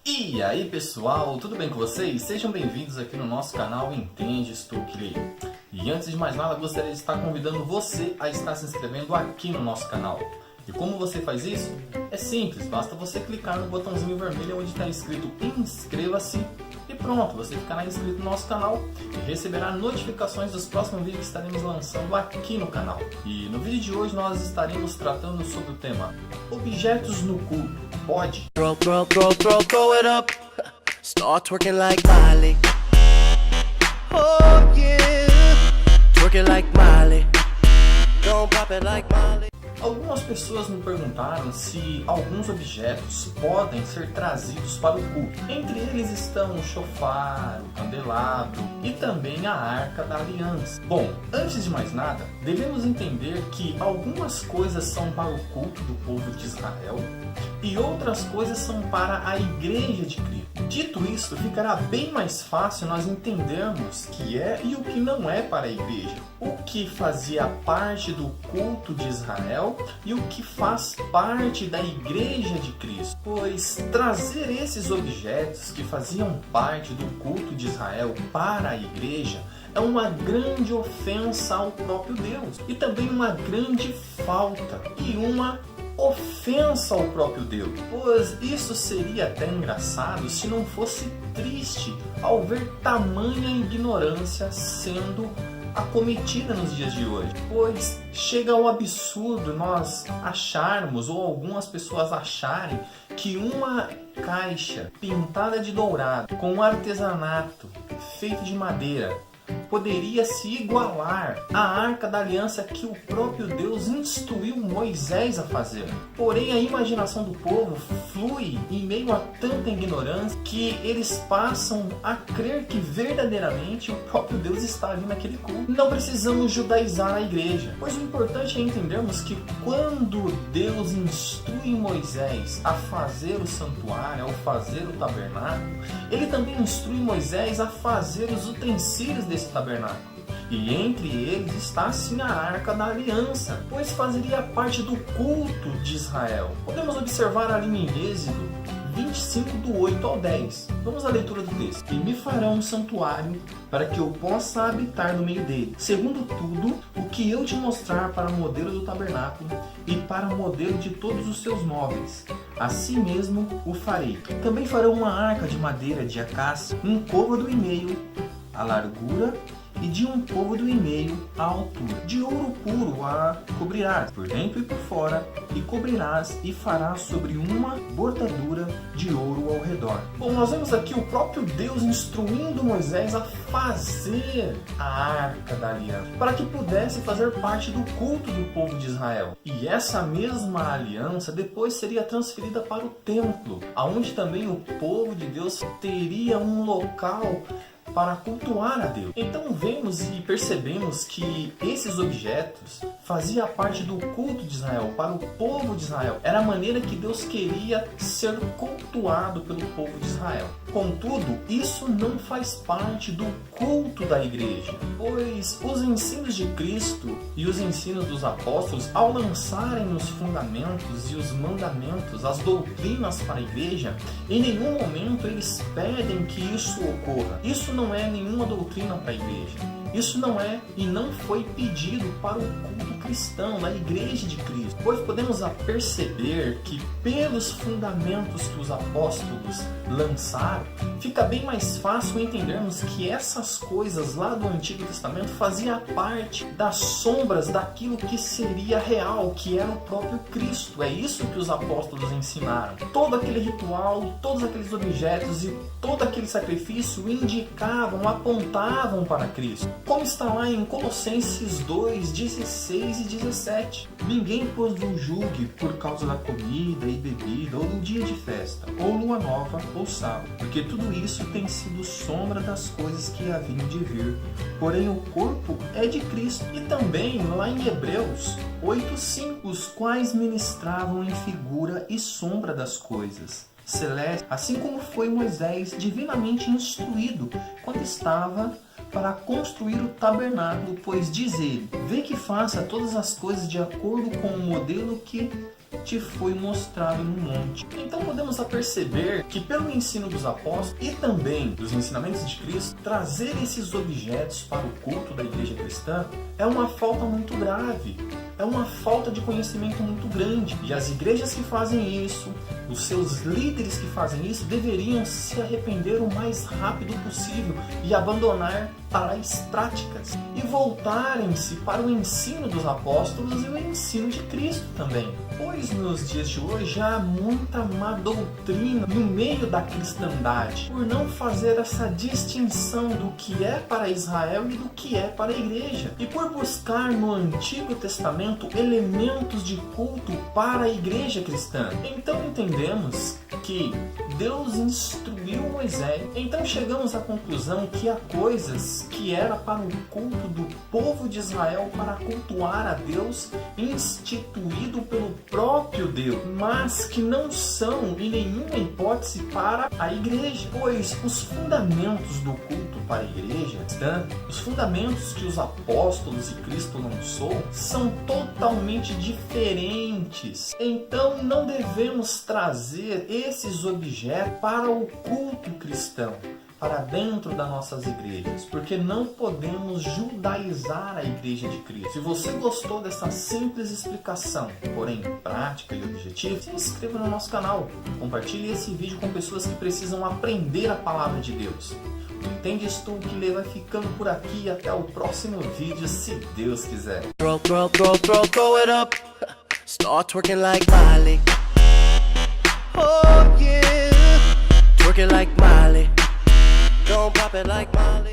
E aí pessoal, tudo bem com vocês? Sejam bem-vindos aqui no nosso canal Entende Stucli. E antes de mais nada, gostaria de estar convidando você a estar se inscrevendo aqui no nosso canal. E como você faz isso? É simples, basta você clicar no botãozinho vermelho onde está escrito inscreva-se e pronto, você ficará inscrito no nosso canal e receberá notificações dos próximos vídeos que estaremos lançando aqui no canal. E no vídeo de hoje nós estaremos tratando sobre o tema objetos no culto. Pode? Throw it up. Start twerking like Miley. Oh yeah. Twerking like Miley. Don't pop it like Miley. Algumas pessoas me perguntaram se alguns objetos podem ser trazidos para o culto. Entre eles estão o chofar, o candelabro e também a Arca da Aliança. Bom, antes de mais nada, devemos entender que algumas coisas são para o culto do povo de Israel e outras coisas são para a Igreja de Cristo. Dito isso, ficará bem mais fácil nós entendermos o que é e o que não é para a Igreja. O que fazia parte do culto de Israel e o que faz parte da Igreja de Cristo. Pois trazer esses objetos que faziam parte do culto de Israel para a Igreja é uma grande ofensa ao próprio Deus e também uma grande falta e uma ofensa ao próprio Deus, pois isso seria até engraçado se não fosse triste ao ver tamanha ignorância sendo acometida nos dias de hoje, pois chega ao absurdo nós acharmos, ou algumas pessoas acharem, que uma caixa pintada de dourado com artesanato feito de madeira poderia se igualar à Arca da Aliança que o próprio Deus instruiu Moisés a fazer. Porém, a imaginação do povo flui em meio a tanta ignorância que eles passam a crer que verdadeiramente o próprio Deus está ali naquele culto. Não precisamos judaizar a igreja, pois o importante é entendermos que quando Deus instrui Moisés a fazer o santuário, ao fazer o tabernáculo, ele também instrui Moisés a fazer os utensílios desse tabernáculo. E entre eles está sim a Arca da Aliança, pois fazeria parte do culto de Israel. Podemos observar ali em Êxodo 25, do 8 ao 10. Vamos à leitura do texto. E me farão um santuário para que eu possa habitar no meio dele, segundo tudo o que eu te mostrar para o modelo do tabernáculo e para o modelo de todos os seus móveis. Assim mesmo o farei. Também farão uma arca de madeira de acácia, um côvado e meio a largura e de um côvado e meio a altura. De ouro puro a cobrirás por dentro e por fora, e cobrirás e farás sobre uma bordadura de ouro ao redor. Bom, nós vemos aqui o próprio Deus instruindo Moisés a fazer a Arca da Aliança, para que pudesse fazer parte do culto do povo de Israel. E essa mesma aliança depois seria transferida para o templo, aonde também o povo de Deus teria um local para cultuar a Deus. Então vemos e percebemos que esses objetos faziam parte do culto de Israel, para o povo de Israel. Era a maneira que Deus queria ser cultuado pelo povo de Israel. Contudo, isso não faz parte do culto da igreja, pois os ensinos de Cristo e os ensinos dos apóstolos, ao lançarem os fundamentos e os mandamentos, as doutrinas para a igreja, em nenhum momento eles pedem que isso ocorra. Isso não é nenhuma doutrina para a igreja. Isso não é e não foi pedido para o culto cristão, na Igreja de Cristo. Pois podemos perceber que pelos fundamentos que os apóstolos lançaram, fica bem mais fácil entendermos que essas coisas lá do Antigo Testamento faziam parte das sombras daquilo que seria real, que era o próprio Cristo. É isso que os apóstolos ensinaram. Todo aquele ritual, todos aqueles objetos e todo aquele sacrifício indicavam, apontavam para Cristo. Como está lá em Colossenses 2, 16 e 17. Ninguém vos julgue por causa da comida e bebida, ou do dia de festa, ou lua nova, ou sábado, porque tudo isso tem sido sombra das coisas que haviam de vir. Porém o corpo é de Cristo. E também lá em Hebreus 8:5, os quais ministravam em figura e sombra das coisas celestes, assim como foi Moisés divinamente instruído quando estava para construir o tabernáculo, pois diz ele: vê que faça todas as coisas de acordo com o modelo que te foi mostrado no monte. Então podemos aperceber que pelo ensino dos apóstolos e também dos ensinamentos de Cristo, trazer esses objetos para o culto da igreja cristã é uma falta muito grave, é uma falta de conhecimento muito grande. E as igrejas que fazem isso, os seus líderes que fazem isso, deveriam se arrepender o mais rápido possível e abandonar tais práticas e voltarem-se para o ensino dos apóstolos e o ensino de Cristo também. Pois nos dias de hoje há muita má doutrina no meio da cristandade, por não fazer essa distinção do que é para Israel e do que é para a igreja, e por buscar no Antigo Testamento elementos de culto para a igreja cristã. Então entendemos que Deus instruiu Moisés. Então chegamos à conclusão que há coisas que era para o culto do povo de Israel, para cultuar a Deus, instituído pelo próprio Deus, mas que não são em nenhuma hipótese para a igreja, pois os fundamentos do culto para a igreja, os fundamentos que os apóstolos e Cristo lançou, são totalmente diferentes. Então não devemos trazer esses objetos para o culto cristão, para dentro das nossas igrejas, porque não podemos judaizar a igreja de Cristo. Se você gostou dessa simples explicação, porém prática e objetiva, se inscreva no nosso canal, compartilhe esse vídeo com pessoas que precisam aprender a palavra de Deus. Entende Estou que ele vai ficando por aqui, até o próximo vídeo, se Deus quiser. Throw it up. Start twerking like Miley. Oh yeah, twerking like Miley. Don't pop it like Miley.